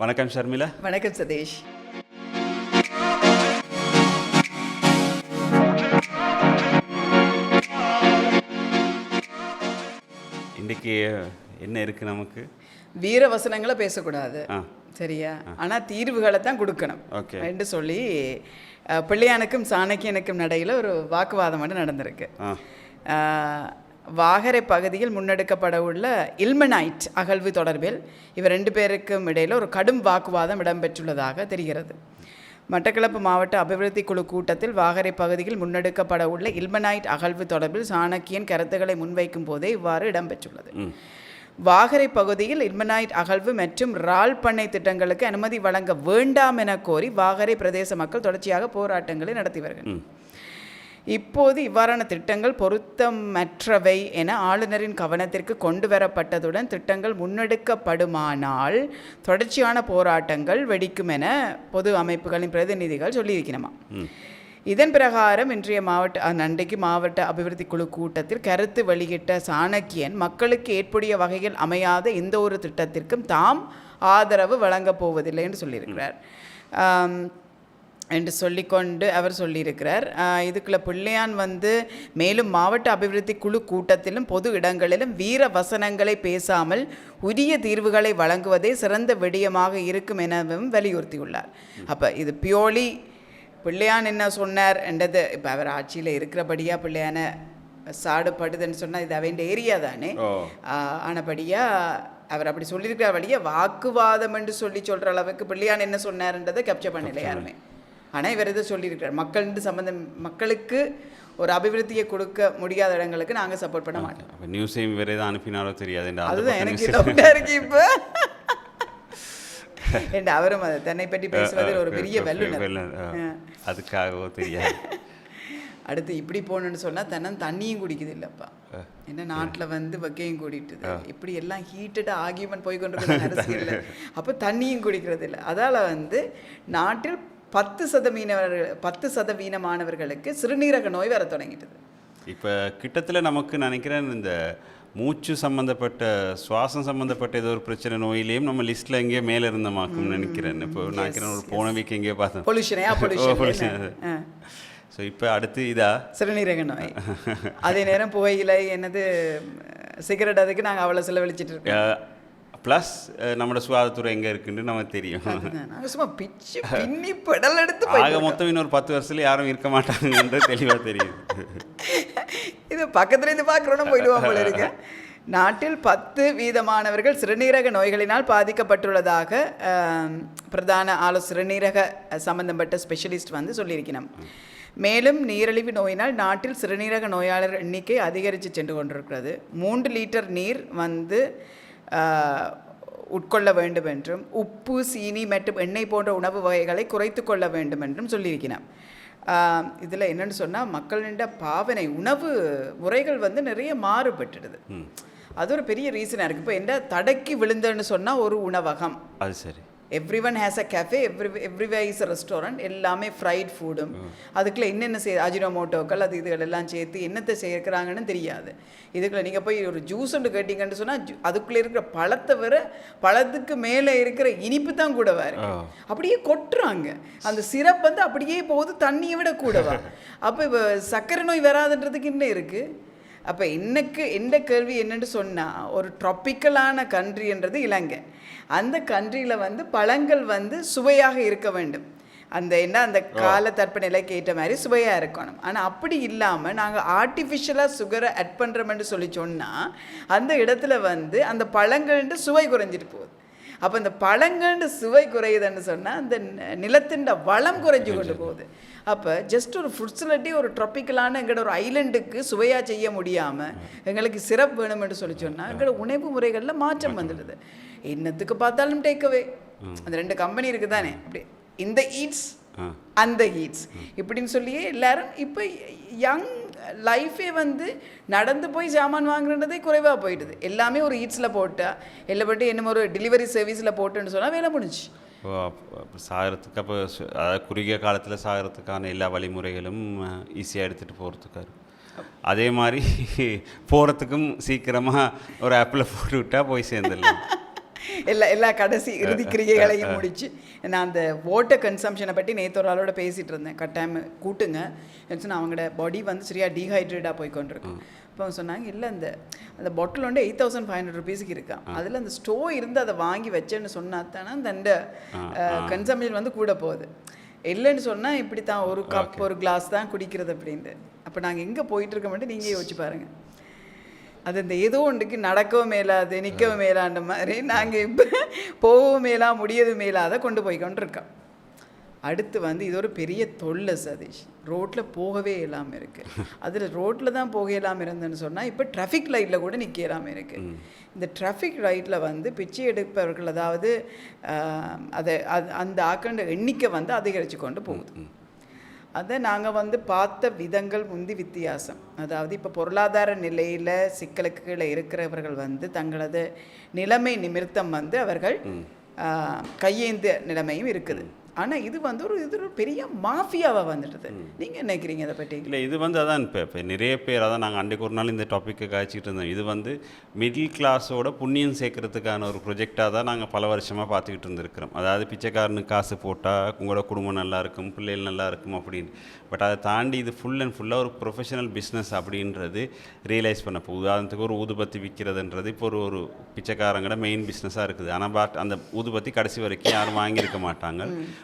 வணக்கம் ஷர்மிளா. வணக்கம் சதீஷ். இன்றைக்கி என்ன இருக்குது நமக்கு? வீர வசனங்களை பேசக்கூடாது, சரியா? ஆனால் தீர்வுகளை தான் கொடுக்கணும் என்று சொல்லி பிள்ளையானுக்கும் சாணக்கியனுக்கும் நடையில் ஒரு வாக்குவாதம் மட்டும் நடந்திருக்கு. வாகரை பகுதியில் முன்னெடுக்கப்பட உள்ள இல்மனைட் அகழ்வு தொடர்பில் இவர் 2 பேருக்கும் இடையில் ஒரு கடும் வாக்குவாதம் இடம்பெற்றுள்ளதாக தெரிகிறது. மட்டக்களப்பு மாவட்ட அபிவிருத்தி குழு கூட்டத்தில் வாகரை பகுதியில் முன்னெடுக்கப்பட உள்ள இல்மனைட் அகழ்வு தொடர்பில் சாணக்கியன் கருத்துக்களை முன்வைக்கும் போதே இவ்வாறு இடம்பெற்றுள்ளது. வாகரை பகுதியில் இல்மனைட் அகழ்வு மற்றும் இறால் பண்ணை திட்டங்களுக்கு அனுமதி வழங்க வேண்டாம் என கோரி வாகரை பிரதேச மக்கள் தொடர்ச்சியாக போராட்டங்களை நடத்தி வருகின்றனர். இப்போது இவ்வாறான திட்டங்கள் பொருத்தமற்றவை என ஆளுநரின் கவனத்திற்கு கொண்டு வரப்பட்டதுடன் திட்டங்கள் முன்னெடுக்கப்படுமானால் தொடர்ச்சியான போராட்டங்கள் வெடிக்கும் என பொது அமைப்புகளின் பிரதிநிதிகள் சொல்லியிருக்கணுமா. இதன் பிரகாரம் இன்றைய அன்றைக்கு மாவட்ட அபிவிருத்தி குழு கூட்டத்தில் கருத்து வெளியிட்ட சாணக்கியன் மக்களுக்கு ஏற்புடைய வகையில் அமையாத எந்த ஒரு திட்டத்திற்கும் தாம் ஆதரவு வழங்கப் போவதில்லை என்று சொல்லியிருக்கிறார் என்று சொல்லிக்கொண்டு அவர் சொல்லியிருக்கிறார். இதுக்குள்ள பிள்ளையான் மேலும் மாவட்ட அபிவிருத்தி குழு கூட்டத்திலும் பொது இடங்களிலும் வீர வசனங்களை பேசாமல் உரிய தீர்வுகளை வழங்குவதே சிறந்த விடயமாக இருக்கும் எனவும் வலியுறுத்தியுள்ளார். அப்போ இது பியோலி பிள்ளையான் என்ன சொன்னார் என்றது, இப்போ அவர் ஆட்சியில் இருக்கிறபடியாக பிள்ளையான சாடுபடுதுன்னு சொன்னால் இது அவன் ஏரியா தானே. ஆனபடியாக அவர் அப்படி சொல்லியிருக்கிற வழியாக வாக்குவாதம் என்று சொல்கிற அளவுக்கு பிள்ளையான் என்ன சொன்னார்ன்றதை கேப்சர் பண்ணலை யாருமே. ஆனால் இவர் இதை சொல்லியிருக்கிறார், மக்களுக்கு ஒரு அபிவிருத்தியை கொடுக்க முடியாத இடங்களுக்கு நாங்கள் சப்போர்ட் பண்ண மாட்டோம். நியூஸையும் வேறு எதாவது அனுப்பினாரோ தெரியாது. அதுதான் எனக்கு டவுட்டாக இருக்கு இப்போ. என்று அவரும் அதை தன்னை பற்றி பேசுவதில் ஒரு பெரிய வல்லுநர், அதுக்காகவோ தெரியாது. அடுத்து இப்படி போகணுன்னு சொன்னால் தண்ணியும் குடிக்குது இல்லைப்பா. என்ன நாட்டில் வெக்கையும் கூடிட்டுது, இப்படி எல்லாம் ஹீட்டடாக ஆர்கியூமெண்ட் போய் கொண்டு அரசியல். அப்போ தண்ணியும் குடிக்கிறது இல்லை. அதால் நாட்டில் 10% மாணவர்களுக்கு சிறுநீரக நோய் வர தொடங்கிட்டது. இப்போ கிட்டத்தில் நமக்கு நினைக்கிறேன் இந்த மூச்சு சம்மந்தப்பட்ட சுவாசம் சம்மந்தப்பட்ட ஏதோ ஒரு பிரச்சனை நோயிலையும் நம்ம லிஸ்ட்டில் எங்கேயோ மேலே இருந்தமாக்கும்னு நினைக்கிறேன். இப்போ நினைக்கிறேன் ஒரு போன வீக் எங்கேயோ பார்த்தேன் பொல்யூஷன். ஸோ இப்போ அடுத்து இதா சிறுநீரக நோய். அதே நேரம் புகையிலை சிகரெட் அதுக்கு நாங்கள் அவ்வளோ செலவழிச்சிட்டு இருக்கோம். ப்ளஸ் நம்மளோட சுகாதாரத்துறை எங்கே இருக்குன்னு நமக்கு தெரியும். சும்மா பிச்சு பின்னி பெடல் எடுத்து ஆக மொத்தம் இன்னொரு 10 வருஷத்துல யாரும் இருக்க மாட்டாங்கன்றது தெளிவாக தெரியும். இது பக்கத்துலேருந்து பார்க்குறோன்னு போயிடுவோம் போல இருக்கு. நாட்டில் 10% சிறுநீரக நோய்களினால் பாதிக்கப்பட்டுள்ளதாக பிரதான சிறுநீரக சம்பந்தப்பட்ட ஸ்பெஷலிஸ்ட் சொல்லியிருக்கணும். மேலும் நீரிழிவு நோயினால் நாட்டில் சிறுநீரக நோயாளர் எண்ணிக்கை அதிகரித்து சென்று கொண்டிருக்கிறது. 3 லிட்டர் நீர் உட்கொள்ள வேண்டும் என்றும் உப்பு, சீனி மற்றும் எண்ணெய் போன்ற உணவு வகைகளை குறைத்து கொள்ள வேண்டும் என்றும் சொல்லியிருக்கிறேன். இதில் என்னென்னு சொன்னால் மக்களிட பாவனை உணவு முறைகள் நிறைய மாறுபட்டுடுது. அது ஒரு பெரிய ரீசனாக இருக்குது. இப்போ என்ன தடக்கி விழுந்தன்னு சொன்னால் ஒரு உணவகம், அது சரி, everyone has a cafe, everywhere is a restaurant, எல்லாமே ஃப்ரைட் ஃபுட்டும் அதுக்குள்ளே என்னென்ன அஜினோமோட்டோக்கள் இதுகள் எல்லாம் சேர்த்து என்னத்தை சேர்க்குறாங்கன்னு தெரியாது. இதுக்குள்ளே நீங்கள் போய் ஒரு ஜூஸ் ஒன்று கேட்டிங்கன்னு சொன்னால் அதுக்குள்ளே இருக்கிற பழத்தை வர பழத்துக்கு மேலே இருக்கிற இனிப்பு தான் கூடவா இருக்கு. அப்படியே கொட்டுறாங்க. அந்த சிரப் அப்படியே போகுது, தண்ணியை விட கூடவா. அப்போ இப்போ சர்க்கரை நோய் வராதுன்றதுக்கு என்ன இருக்குது? அப்போ எந்த கேள்வி என்னென்னு சொன்னால், ஒரு ட்ராபிக்கலான கண்ட்ரின்றது இலங்கை. அந்த கண்ட்ரியில் பழங்கள் சுவையாக இருக்க வேண்டும். அந்த கால தட்பநிலைக்கு ஏற்ற மாதிரி சுவையாக இருக்கணும். ஆனால் அப்படி இல்லாமல் நாங்கள் ஆர்டிஃபிஷியலாக சுகரை ஆட் பண்ணுறோம்னு சொல்லி சொன்னால் அந்த இடத்துல அந்த பழங்கள்ன்ற சுவை குறைஞ்சிட்டு போகுது. அப்போ இந்த பழங்கள்ன்ற சுவை குறையுதுன்னு சொன்னால் அந்த நிலத்தின் வளம் குறைஞ்சி கொண்டு போகுது. அப்போ ஜஸ்ட் ஒரு ஃபுட்ஸிலட்டி ஒரு ட்ராபிக்கலான எங்களோட ஒரு ஐலண்டுக்கு சுவையாக செய்ய முடியாமல் எங்களுக்கு சிறப்பு வேணும்னு சொல்லி சொன்னால் எங்களோட உணவு முறைகளில் மாற்றம் வந்துடுது. என்னத்துக்கு பார்த்தாலும் டேக்அவே. அந்த 2 கம்பெனி இருக்குது தானே, அப்படி இந்த ஈட்ஸ் அந்த ஹீட்ஸ் இப்படின்னு சொல்லியே எல்லாரும் இப்போ யங் லைஃபே நடந்து போய் சாமான் வாங்குறதே குறைவாக போயிடுது. எல்லாமே ஒரு ஈட்ஸில் போட்டால் எல்லாப்பட்டு என்ன ஒரு டெலிவரி சர்வீஸில் போட்டுன்னு சொன்னால் வேலை முடிஞ்சு. சாகிறதுக்கு அப்போ அதாவது குறுகிய காலத்தில் சாகிறதுக்கான எல்லா வழிமுறைகளும் ஈஸியாக எடுத்துகிட்டு போகிறதுக்காரு. அதே மாதிரி போகிறதுக்கும் சீக்கிரமாக ஒரு ஆப்பில் போட்டு விட்டால் போய் சேர்ந்துடலாம். எல்லா கடைசி இறுதி கிரியைகளையும் முடிச்சு நான் அந்த வாட்டர் கன்சம்ஷனை பற்றி நேற்று ஒரு ஆளோட பேசிகிட்டு இருந்தேன். கட்டாயம் கூட்டுங்க சொன்னால் அவங்களோட பாடி வந்து சரியாக டீஹைட்ரேட்டாக போய் கொண்டிருக்கும். இப்போ சொன்னாங்க இல்லை அந்த பாட்டில் வந்து 8,500 rupeesக்கு இருக்கான், அதில் அந்த ஸ்டோ இருந்து அதை வாங்கி வச்சேன்னு சொன்னா தானே அந்த கன்சம்ஷன் வந்து கூட போகுது. இல்லைன்னு சொன்னால் இப்படி தான் ஒரு கப் ஒரு கிளாஸ் தான் குடிக்கிறது அப்படின்ட்டு. அப்போ நாங்கள் எங்கே போயிட்டுருக்க மட்டும் நீங்கள் யோசிச்சு பாருங்கள். அது இந்த ஏதோ ஒன்றுக்கு நடக்கவும் மேலாது நிற்கவும் மேலான்ற மாதிரி நாங்கள் இப்போ போகவும் மேலா முடியவும் மேலாத கொண்டு போய் கொண்டிருக்கோம். அடுத்து வந்து இது ஒரு பெரிய தொல்லை சதீஷ். ரோட்டில் போகவே இல்லாமல் இருக்குது. அதில் ரோட்டில் தான் போக இல்லாமல் இருந்தேன்னு சொன்னால் இப்போ டிராஃபிக் லைட்டில் கூட நிற்க இல்லாமல் இருக்குது. இந்த டிராஃபிக் லைட்டில் வந்து பிச்சை எடுப்பவர்கள் அதாவது அந்த ஆக்கண்ட எண்ணிக்கை வந்து அதிகரித்து கொண்டு போகுது. அதை நாங்கள் வந்து பார்த்த விதங்கள் முந்தி வித்தியாசம். அதாவது இப்போ பொருளாதார நிலையில் சிக்கலுக்கு கீழே இருக்கிறவர்கள் வந்து தங்களது நிலைமை நிமித்தம் வந்து அவர்கள் கையேந்த நிலைமையும் இருக்குது. ஆனால் இது வந்து இது ஒரு பெரிய மாஃபியாவாக வந்துடுது. நீங்கள் என்ன நினைக்கிறீங்க அதை பற்றி? இல்லை, இது வந்து அதான் இப்போ நிறைய பேர் அதான் நாங்கள் அன்றைக்கு ஒரு நாள் இந்த டாப்பிக்கை காய்ச்சிக்கிட்டு இருந்தோம். இது வந்து மிடில் கிளாஸோட புண்ணியம் சேர்க்கறதுக்கான ஒரு ப்ரொஜெக்டாக தான் நாங்கள் பல வருஷமாக பார்த்துக்கிட்டு இருந்திருக்கிறோம். அதாவது பிச்சைக்காரனுக்கு காசு போட்டால் உங்களோட குடும்பம் நல்லா இருக்கும், பிள்ளைகள் நல்லா இருக்கும் அப்படின்னு. பட் அதை தாண்டி இது ஃபுல் அண்ட் ஃபுல்லாக ஒரு ப்ரொஃபஷனல் பிஸ்னஸ் அப்படின்றது ரியலைஸ் பண்ண போகுது. உதாரணத்துக்கு ஒரு ஊதுபத்தி விற்கிறதுன்றது இப்போ ஒரு பிச்சைக்காரங்களோட மெயின் பிஸ்னஸாக இருக்குது. ஆனால் அந்த ஊதுபத்தி கடைசி வரைக்கும் யாரும் வாங்கியிருக்க மாட்டாங்க.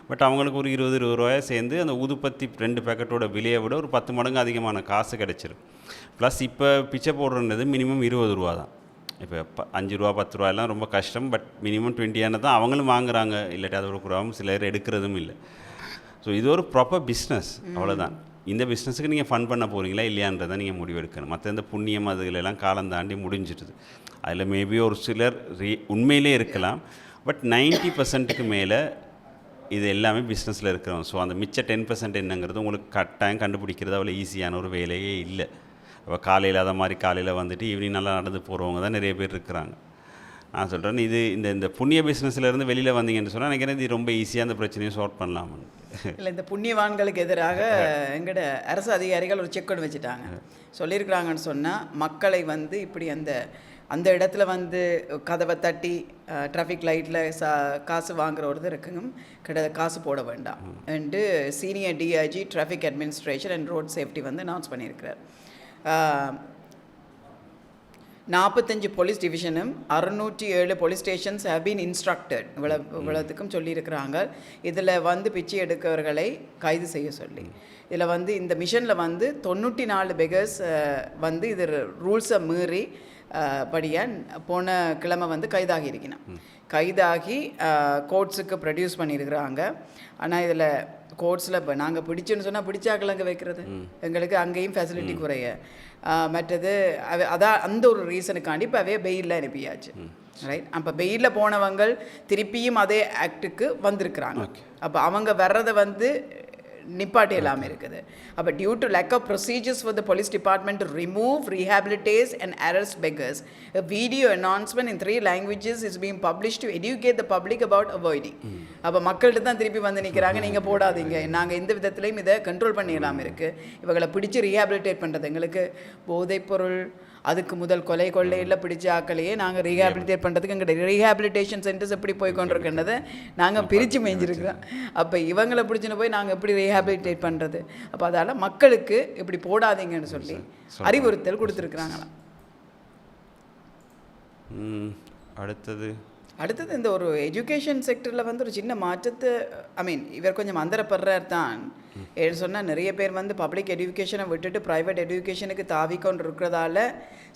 பட் அவங்களுக்கு ஒரு 20 ரூபாய் சேர்ந்து அந்த ஊதுபத்தி 2 பேக்கெட்டோட விலையை விட ஒரு 10 மடங்கு அதிகமான காசு கிடச்சிரும். ப்ளஸ் இப்போ பிச்சை போடுறது மினிமம் 20 ரூபா தான். இப்போ 5 ரூபா 10 ரூபாயெல்லாம் ரொம்ப கஷ்டம். பட் மினிமம் 20 தான் அவங்களும் வாங்குறாங்க. இல்லாட்டி அதோட குறாவும் சிலர் எடுக்கிறதும் இல்லை. ஸோ இது ஒரு ப்ராப்பர் பிஸ்னஸ், அவ்வளோதான். இந்த பிஸ்னஸுக்கு நீங்கள் ஃபண்ட் பண்ண போகிறீங்களா இல்லையான்றதை நீங்கள் முடிவெடுக்கணும். மற்ற இந்த புண்ணியம் அதுகளெல்லாம் காலம் தாண்டி முடிஞ்சிடுது. அதில் மேபி ஒரு சிலர் உண்மையிலே இருக்கலாம். பட் 90% மேலே இது எல்லாமே பிஸ்னஸில் இருக்கிறோம். ஸோ அந்த மிச்ச 10% என்னங்கிறது உங்களுக்கு கட்டாயம் கண்டுபிடிக்கிறது அவ்வளோ ஈஸியான ஒரு வேலையே இல்லை. அப்போ காலையில் அதை மாதிரி காலையில் வந்துட்டு ஈவினிங் நல்லா நடந்து போகிறவங்க தான் நிறைய பேர் இருக்கிறாங்க. நான் சொல்கிறேன், இது இந்த புண்ணிய பிஸ்னஸ்லேருந்து வெளியில் வந்தீங்கன்னு சொன்னால் நினைக்கிறேன் இது ரொம்ப ஈஸியாக அந்த பிரச்சனையை சால்வ் பண்ணலாம்னு. இல்லை, இந்த புண்ணியவான்களுக்கு எதிராக எங்களோட அரசு அதிகாரிகள் ஒரு செக் ஒன்று வச்சுட்டாங்க. சொல்லியிருக்கிறாங்கன்னு சொன்னால் மக்களை வந்து இப்படி அந்த இடத்துல வந்து கதவை தட்டி டிராஃபிக் லைட்டில் காசு வாங்குறவரது இருக்குங்க காசு போட வேண்டாம் என்று senior DIG traffic administration and road safety வந்து அனௌன்ஸ் பண்ணியிருக்கிறார். 45 போலீஸ் டிவிஷனும் 607 police stations have been instructed இவ்வளோத்துக்கும் சொல்லியிருக்கிறாங்க. இதில் வந்து பிச்சை எடுக்கவர்களை கைது செய்ய சொல்லி. இதில் வந்து இந்த மிஷனில் வந்து 94 பெகர்ஸ் வந்து இது ரூல்ஸை மீறி படியாக போன கிழமை வந்து கைதாகி இருக்கணும். கைதாகி கோர்ட்ஸுக்கு ப்ரொடியூஸ் பண்ணியிருக்கிறாங்க. ஆனால் இதில் கோர்ட்ஸில் இப்போ நாங்கள் பிடிச்சோன்னு சொன்னால் பிடிச்சாக்கள் அங்கே வைக்கிறது எங்களுக்கு அங்கேயும் ஃபெசிலிட்டி குறைய. மற்றது அதான் அந்த ஒரு ரீசனுக்காண்டி இப்போ அவையே பெயிலில் அனுப்பியாச்சு. ரைட். அப்போ பெயிலில் போனவங்க திருப்பியும் அதே ஆக்டுக்கு வந்திருக்கிறாங்க. அப்போ அவங்க வர்றதை வந்து நிப்பாட்டி எல்லாமே இருக்குது. அப்போ due to lack of procedures for the police department to remove rehabilitate and arrest beggars a video announcement in 3 languages is being published to educate the public about avoiding. அப்போ மக்கள்கிட்ட தான் திருப்பி வந்து நிற்கிறாங்க, நீங்கள் போடாதீங்க, நாங்கள் எந்த விதத்துலையும் இதை கண்ட்ரோல் பண்ணிடலாம் இருக்குது. இவங்களை பிடிச்சி ரீஹாபிலிட்டேட் பண்ணுறது எங்களுக்கு போதைப்பொருள் அதுக்கு முதல் கொலை கொள்ளையில் பிடிச்ச ஆக்களையே நாங்கள் ரீஹாபிலிட்டேட் பண்ணுறதுக்கு எங்கள் ரீஹாபிலிட்டேஷன் சென்டர்ஸ் எப்படி போய் கொண்டிருக்கின்றதை நாங்கள் பிரித்து மேய்ஞ்சிருக்கிறோம். அப்போ இவங்களை பிடிச்சின்னு போய் நாங்கள் எப்படி ரீஹாபிலிட்டேட் பண்ணுறது? அப்போ அதால் மக்களுக்கு இப்படி போடாதீங்கன்னு சொல்லி அறிவுறுத்தல் கொடுத்துருக்குறாங்களாம். அடுத்தது இந்த ஒரு எஜுகேஷன் செக்டரில் வந்து ஒரு சின்ன மாற்றத்தை இவர் கொஞ்சம் அந்தரப்படுறார் தான். ஏன்னு சொன்னால் நிறைய பேர் வந்து பப்ளிக் எஜுகேஷனை விட்டுட்டு ப்ரைவேட் எஜுகேஷனுக்கு தாவிக்கொண்டு இருக்கிறதால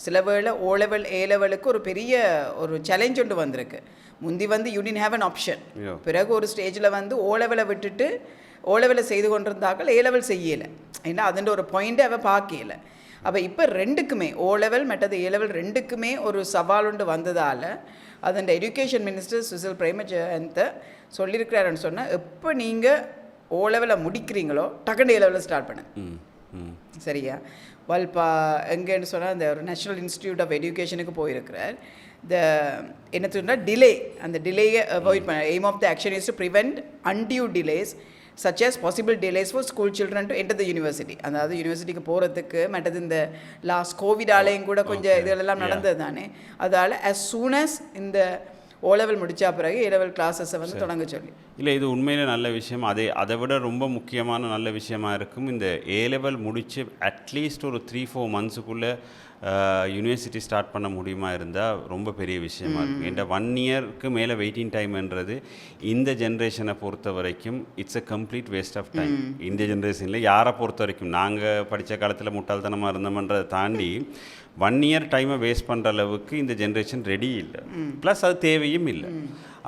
சில வேளை ஓ லெவல் ஏ லெவலுக்கு ஒரு பெரிய ஒரு சேலஞ்ச் ஒன்று வந்திருக்கு. முந்தி வந்து you did have an option. பிறகு ஒரு ஸ்டேஜில் வந்து ஓ லெவலை விட்டுட்டு ஓ லெவலை செய்து கொண்டிருந்தாக்கள் ஏ லெவல் செய்யலை. ஏன்னா அதுன்ற ஒரு பாயிண்ட்டை அவள் பார்க்கல. அப்போ இப்போ ரெண்டுக்குமே ஓ லெவல் மற்றது ஏ லெவல் ரெண்டுக்குமே ஒரு சவால் ஒன்று வந்ததால் அதன் எஜுகேஷன் மினிஸ்டர் சுசில் பிரேமஜயந்த சொல்லியிருக்கிறாருன்னு சொன்னால் எப்போ நீங்கள் ஓ லெவலில் முடிக்கிறீங்களோ டக்குன்னு ஏ லெவலில் ஸ்டார்ட் பண்ணு. சரியா? வல்பா எங்கேன்னு சொன்னால் அந்த ஒரு நேஷ்னல் இன்ஸ்டிடியூட் ஆஃப் எஜுகேஷனுக்கு போயிருக்கிறார். என்ன சொன்னால் டிலே, அந்த டிலேயை அவாய்ட் பண்ண aim of the action is to prevent undue delays such as possible delays for school children to enter the university. அதாவது யூனிவர்சிட்டிக்கு போகிறதுக்கு மற்றது இந்த லாஸ்ட் கோவிட் ஆலையும் கூட கொஞ்சம் இதெல்லாம் நடந்தது தானே. அதால் as soon as இந்த ஓ லெவல் முடித்தா பிறகு ஏ லெவல் கிளாஸஸை வந்து தொடங்க சொல்லி. இல்லை, இது உண்மையிலே நல்ல விஷயம். அதை விட ரொம்ப முக்கியமான நல்ல விஷயமா இருக்கும், இந்த ஏ லெவல் முடித்து அட்லீஸ்ட் ஒரு 3-4 மந்த்ஸுக்குள்ளே யூனிவர்சிட்டி ஸ்டார்ட் பண்ண முடியுமா இருந்தால் ரொம்ப பெரிய விஷயமா இருக்கும். என்ற 1 இயருக்கு மேலே வெயிட்டிங் டைம்ன்றது இந்த ஜென்ரேஷனை பொறுத்த வரைக்கும் it's a complete waste of time. இந்த ஜென்ரேஷனில் யாரை பொறுத்த வரைக்கும், நாங்கள் படித்த காலத்தில் முட்டாள்தனமாக இருந்தோம்ன்றதை தாண்டி 1 இயர் டைமை வேஸ்ட் பண்ணுற அளவுக்கு இந்த ஜென்ரேஷன் ரெடி இல்லை. ப்ளஸ் அது தேவையும் இல்லை.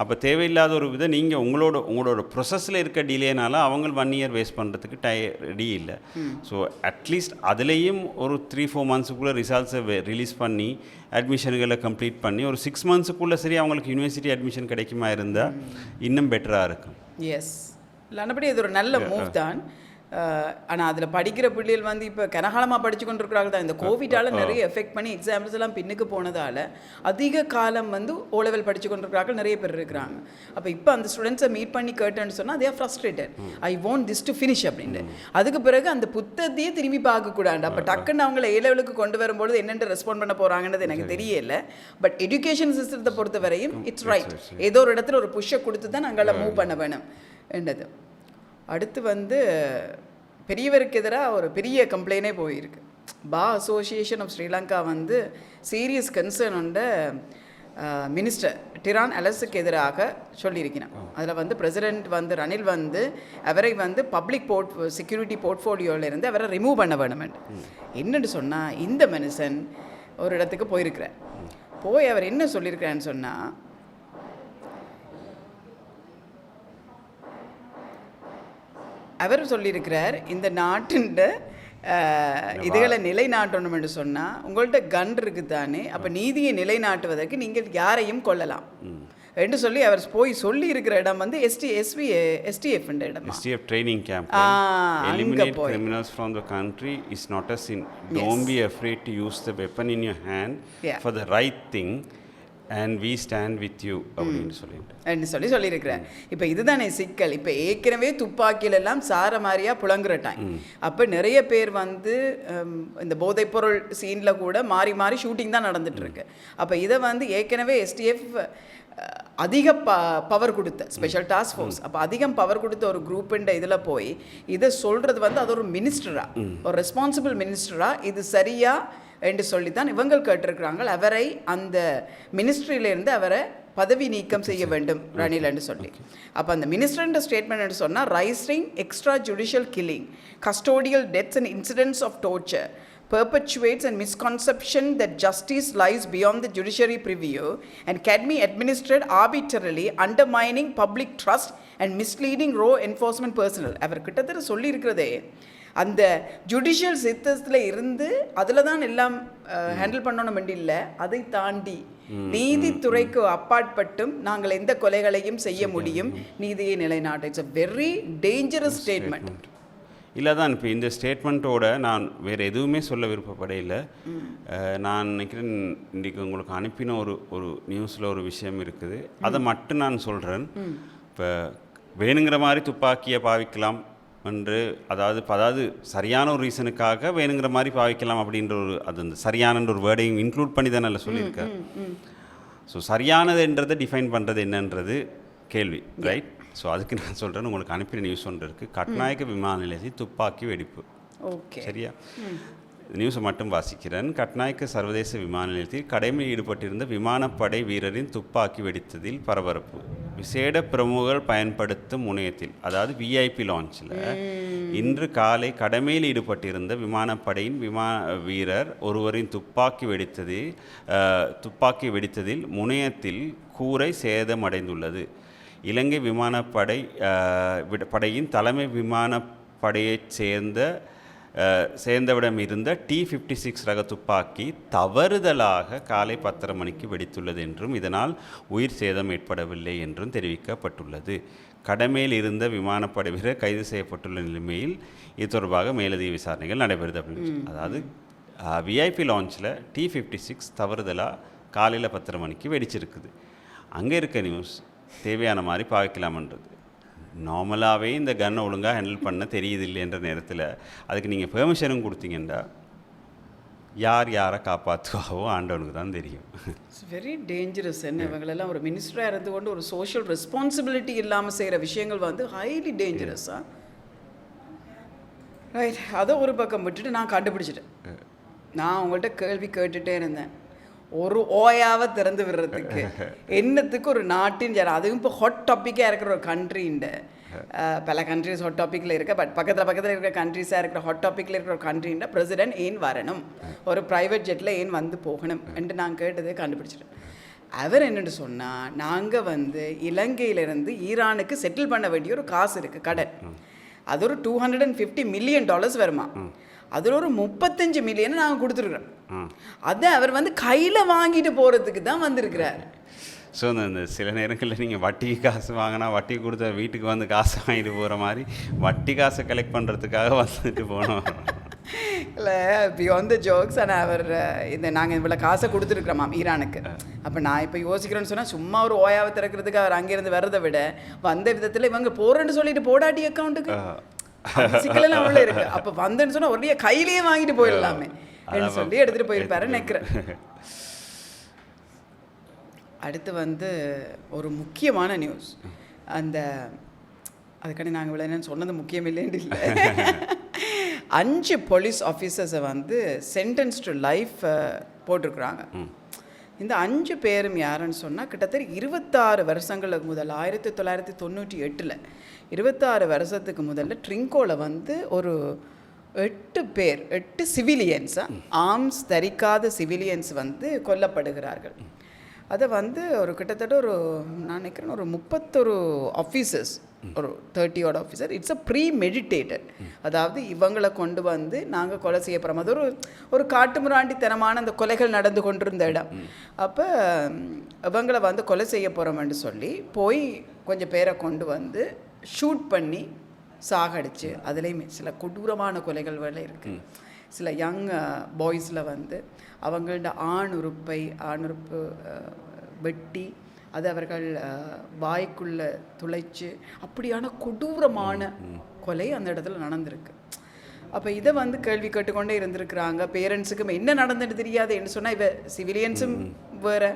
அப்போ தேவையில்லாத ஒரு விதம் நீங்கள் உங்களோட ப்ரொசஸில் இருக்க டிலேனால அவங்க 1 இயர் வேஸ்ட் பண்ணுறதுக்கு ரெடி இல்லை. ஸோ அட்லீஸ்ட் அதுலேயும் ஒரு 3-4 மந்த்ஸுக்குள்ளே ரிசல்ட்ஸை ரிலீஸ் பண்ணி அட்மிஷன்களை கம்ப்ளீட் பண்ணி ஒரு 6 மந்த்ஸுக்குள்ளே சரி அவங்களுக்கு யூனிவர்சிட்டி அட்மிஷன் கிடைக்குமா இருந்தால் இன்னும் பெட்டராக இருக்கும். எஸ், இல்லைன்னபடி இது ஒரு நல்ல மூவ் தான். ஆனால் அதில் படிக்கிற பிள்ளைகள் வந்து இப்போ கனகாலமாக படித்து கொண்டு இருக்கிறாங்க தான். இந்த கோவிட்டால் நிறைய எஃபெக்ட் பண்ணி எக்ஸாம்ஸ் எல்லாம் பின்னுக்கு போனதால் அதிக காலம் வந்து ஓ லெவல் படித்து கொண்டு இருக்கிறாங்க நிறைய பேர் இருக்கிறாங்க. அப்போ இப்போ அந்த ஸ்டூடெண்ட்ஸை மீட் பண்ணி கேட்டேன்னு சொன்னால் அதே frustrated, I want this to finish அப்படின்ட்டு. அதுக்கு பிறகு அந்த புத்தகத்தையே திரும்பி பார்க்கக்கூடாது. அப்போ டக்குன்னு அவங்கள ஏ லெவலுக்கு கொண்டு வரும்பொழுது என்னென்று ரெஸ்பாண்ட் பண்ண போகிறாங்கன்றது எனக்கு தெரியல. பட் எஜுகேஷன் சிஸ்டத்தை பொறுத்த வரையும் இட்ஸ் ரைட், ஏதோ ஒரு இடத்துல ஒரு புஷ்ஷை கொடுத்து தான் நாங்கள் மூவ் பண்ண வேணும் என்றது. அடுத்து வந்து பெரியவருக்கு எதிராக ஒரு பெரிய கம்ப்ளைண்டே போயிருக்கு. அசோசியேஷன் ஆஃப் ஸ்ரீலங்கா வந்து சீரியஸ் கன்சர்ன் உண்ட மினிஸ்டர் டிரான் அலஸுக்கு எதிராக சொல்லியிருக்கிறான். அதில் வந்து பிரசிடெண்ட் வந்து ரணில் வந்து அவரை வந்து பப்ளிக் செக்யூரிட்டி போர்ட்ஃபோலியோவிலேருந்து அவரை ரிமூவ் பண்ண வேணும். என்னென்னு சொன்னால் இந்த மனுஷன் ஒரு இடத்துக்கு போயிருக்கிறார். போய் அவர் என்ன சொல்லியிருக்கிறான்னு சொன்னால், அவர் சொல்லியிருக்கிறார் இந்த நாட்டின் இதுகளை நிலைநாட்டணும் என்று சொன்னால் உங்கள்கிட்ட கன் இருக்குது தானே, அப்போ நீதியை நிலைநாட்டுவதற்கு நீங்கள் யாரையும் கொள்ளலாம் என்று சொல்லி அவர் போய் சொல்லி இருக்கிற இடம் வந்து STF இடம். STF training camp. Eliminate criminals from the country is not a sin. Don't be afraid to use the weapon in your hand for the right thing. And we stand with you அப்படின்னு சொல்லியிருக்கிறேன். இப்போ இதுதானே சிக்கல். இப்போ ஏற்கனவே துப்பாக்கியிலெல்லாம் சார மாதிரியாக புழங்குற time. அப்போ நிறைய பேர் வந்து இந்த போதைப்பொருள் சீனில் கூட மாறி மாறி ஷூட்டிங் தான் நடந்துட்டுருக்கு. அப்போ இதை வந்து ஏற்கனவே STF அதிக பவர் கொடுத்த ஸ்பெஷல் டாஸ்க் ஃபோர்ஸ், அப்போ அதிகம் பவர் கொடுத்த ஒரு குரூப்புன்ற இதில் போய் இதை சொல்கிறது வந்து அது ஒரு மினிஸ்டராக, ஒரு ரெஸ்பான்சிபிள் மினிஸ்டராக இது சரியா என்று சொல்லித்தான் இவங்க கேட்டிருக்கிறாங்க. அவரை அந்த மினிஸ்ட்ரியிலேருந்து அவரை பதவி நீக்கம் செய்ய வேண்டும் ரணில் என்று சொல்லி. அப்போ அந்த மினிஸ்டர்ன்ற ஸ்டேட்மெண்ட் என்று சொன்னால், rising extra judicial killing, custodial deaths and incidents of torture perpetuates and misconception that justice lies beyond the judiciary preview and can be administered arbitrarily, undermining public trust and misleading law enforcement personnel. அவர் கிட்டத்தட்ட சொல்லியிருக்கிறதே அந்த judicial சிஸ்டத்தில் இருந்து அதில் தான் எல்லாம் handle பண்ணணும் இல்லை, அதை தாண்டி நீதித்துறைக்கு அப்பாற்பட்டும் நாங்கள் எந்த கொலைகளையும் செய்ய முடியும், நீதியை நிலைநாட்ட. It's a very dangerous statement. இல்லை தான் இப்போ இந்த ஸ்டேட்மெண்ட்டோட நான் வேறு எதுவுமே சொல்ல விருப்பப்படையில. நான் நினைக்கிறேன் இன்றைக்கி உங்களுக்கு அனுப்பின ஒரு நியூஸில் ஒரு விஷயம் இருக்குது, அதை மட்டும் நான் சொல்கிறேன். இப்போ வேணுங்கிற மாதிரி துப்பாக்கியை பாவிக்கலாம் என்று, அதாவது சரியான ஒரு ரீசனுக்காக வேணுங்கிற மாதிரி பாவிக்கலாம் அப்படின்ற அது அந்த சரியான ஒரு வேர்டையும் இன்க்ளூட் பண்ணி தானே சொல்லியிருக்கேன். ஸோ சரியானதுன்றதை டிஃபைன் பண்ணுறது என்னன்றது கேள்வி, ரைட்? ஸோ அதுக்கு நான் சொல்கிறேன், உங்களுக்கு அனுப்பின நியூஸ் ஒன்று இருக்குது. கட்நாயக்க விமான நிலையத்தில் துப்பாக்கி வெடிப்பு. ஓகே, சரியா? நியூஸை மட்டும் வாசிக்கிறேன். கட்நாயக்க சர்வதேச விமான நிலையத்தில் கடமையில் ஈடுபட்டிருந்த விமானப்படை வீரரின் துப்பாக்கி வெடித்ததில் பரபரப்பு. விசேட பிரமுகர்கள் பயன்படுத்தும் முனையத்தில், அதாவது VIP லான்ச்சில் இன்று காலை கடமையில் ஈடுபட்டிருந்த விமானப்படையின் வீரர் ஒருவரின் துப்பாக்கி வெடித்ததில் முனையத்தில் கூரை சேதமடைந்துள்ளது. இலங்கை விமானப்படை படையின் தலைமை விமானப்படையைச் சேர்ந்தவிடம் இருந்த T-56 ரக துப்பாக்கி தவறுதலாக காலை 10:30 மணிக்கு வெடித்துள்ளது என்றும் இதனால் உயிர் சேதம் ஏற்படவில்லை என்றும் தெரிவிக்கப்பட்டுள்ளது. கடமையில் இருந்த விமானப்படை வீரர் கைது செய்யப்பட்டுள்ள நிலைமையில் இது தொடர்பாக மேலதிக விசாரணைகள் நடைபெறுது அப்படின்னு. அதாவது VIP லான்ச்சில் T-56 தவறுதலாக காலையில் 10:30 மணிக்கு வெடிச்சிருக்குது. அங்கே இருக்க நியூஸ் தேவையான மாதிரி பாவிக்கலாமன்றது. நார்மலாகவே இந்த கன்னை ஒழுங்காக ஹேண்டில் பண்ண தெரியுது இல்லைன்ற நேரத்தில் அதுக்கு நீங்கள் பெர்மிஷனும் கொடுத்தீங்கன்னா யார் யாரை காப்பாற்றுவாவோ ஆண்டவனுக்கு தான் தெரியும். It's very dangerous. என்ன இவங்களெல்லாம் ஒரு மினிஸ்டராக இருந்து கொண்டு ஒரு சோஷியல் ரெஸ்பான்சிபிலிட்டி இல்லாமல் செய்கிற விஷயங்கள் வந்து ஹைலி டேஞ்சரஸாக. ரைட், அதை ஒரு பக்கம் விட்டுட்டு நான் கண்டுபிடிச்சிட்டேன். நான் உங்கள்கிட்ட கேள்வி கேட்டுகிட்டே இருந்தேன், ஒரு ஓயாவை திறந்து விடுறதுக்கு என்னத்துக்கு ஒரு நாட்டின் அதுவும் இப்போ ஹாட் டாப்பிக்காக இருக்கிற ஒரு கண்ட்ரின்ட பல கண்ட்ரிஸ் ஹாட் டாப்பிக்கில் இருக்க, பட் பக்கத்தில் இருக்கிற கண்ட்ரிஸாக இருக்கிற ஹாட் டாப்பிக்கில் இருக்கிற ஒரு கண்ட்ரின்ட பிரசிடென்ட் ஏன் வரணும், ஒரு ப்ரைவேட் ஜெட்டில் ஏன் வந்து போகணும் என்று நான் கேட்டதை கண்டுபிடிச்சிட்டேன். அவர் என்னென்னு சொன்னால், நாங்கள் வந்து இலங்கையிலேருந்து ஈரானுக்கு செட்டில் பண்ண வேண்டிய ஒரு காசு இருக்குது, கடன். அது ஒரு $250 மில்லியன் வருமா. அதில் ஒரு 35 மில்லியன் நாங்கள் கொடுத்துருக்குறோம். அதை அவர் வந்து கையில் வாங்கிட்டு போகிறதுக்கு தான் வந்திருக்கிறார். ஸோ இந்த சில நேரங்களில் நீங்கள் வட்டிக்கு காசு வாங்கினா வட்டி கொடுத்த வீட்டுக்கு வந்து காசு வாங்கிட்டு போகிற மாதிரி வட்டி காசை கலெக்ட் பண்ணுறதுக்காக வந்துட்டு போனோம். இல்லை, பியாண்ட் த ஜோக்ஸ். ஆனால் அவர் நாங்கள் இவ்வளோ காசை கொடுத்துருக்குறோம் ஈரானுக்கு. அப்போ நான் இப்போ யோசிக்கிறேன்னு சொன்னால், சும்மா ஒரு ஓயாவை திறக்கிறதுக்கு அவர் அங்கேருந்து வர்றதை விட வந்த விதத்தில் இவங்க போகிறேன்னு சொல்லிட்டு போடாட்டி அக்கௌண்ட்டுக்கு சிக்கலெல்லாம் உள்ள இருக்கு. அப்போ வந்தேன்னு சொன்னால் உடனே கையிலேயே வாங்கிட்டு போயிடலாமே சொல்லி எடுத்துகிட்டு போயிருப்பாரு நினைக்கிறேன். அடுத்து வந்து ஒரு முக்கியமான நியூஸ். அதுக்காண்டி நாங்கள் இவ்வளோ என்னன்னு சொன்னது முக்கியம் இல்லைன்னு இல்லை. 5 போலீஸ் ஆஃபீஸர்ஸை வந்து சென்டென்ஸ் டு லைஃப் போட்டிருக்குறாங்க. இந்த 5 பேரும் யாருன்னு சொன்னால், கிட்டத்தட்ட 26 வருஷங்களுக்கு முதல் 1998 26 வருஷத்துக்கு முதல்ல ட்ரிங்கோவில் வந்து ஒரு 8 சிவிலியன்ஸாக ஆர்ம்ஸ் தரிக்காத சிவிலியன்ஸ் வந்து கொல்லப்படுகிறார்கள். அதை வந்து ஒரு கிட்டத்தட்ட ஒரு நான் நினைக்கிறேன் ஒரு 31 ஆஃபீஸர்ஸ், ஒரு 30 officer. It's a premeditated. அதாவது இவங்களை கொண்டு வந்து நாங்கள் கொலை செய்ய போகிறோம். அது ஒரு காட்டுமிராண்டித்தனமான அந்த கொலைகள் நடந்து கொண்டிருந்த இடம். அப்போ இவங்களை வந்து கொலை செய்ய போகிறோம்னு சொல்லி போய் கொஞ்சம் பேரை கொண்டு வந்து ஷூட் பண்ணி சாகடிச்சு, அதுலேயுமே சில கொடூரமான கொலைகள் வேலை இருக்குது. சில யங் பாய்ஸில் வந்து அவங்களோட ஆணுறுப்பு வெட்டி அது அவர்கள் வாய்க்குள்ளே துளைச்சு, அப்படியான கொடூரமான கொலை அந்த இடத்துல நடந்திருக்கு. அப்போ இதை வந்து கேள்வி கேட்டுக்கொண்டே இருந்திருக்கிறாங்க. பேரண்ட்ஸுக்கும் என்ன நடந்துட்டு தெரியாது என்று சொன்னால், இவ சிவிலியன்ஸும் வேறு,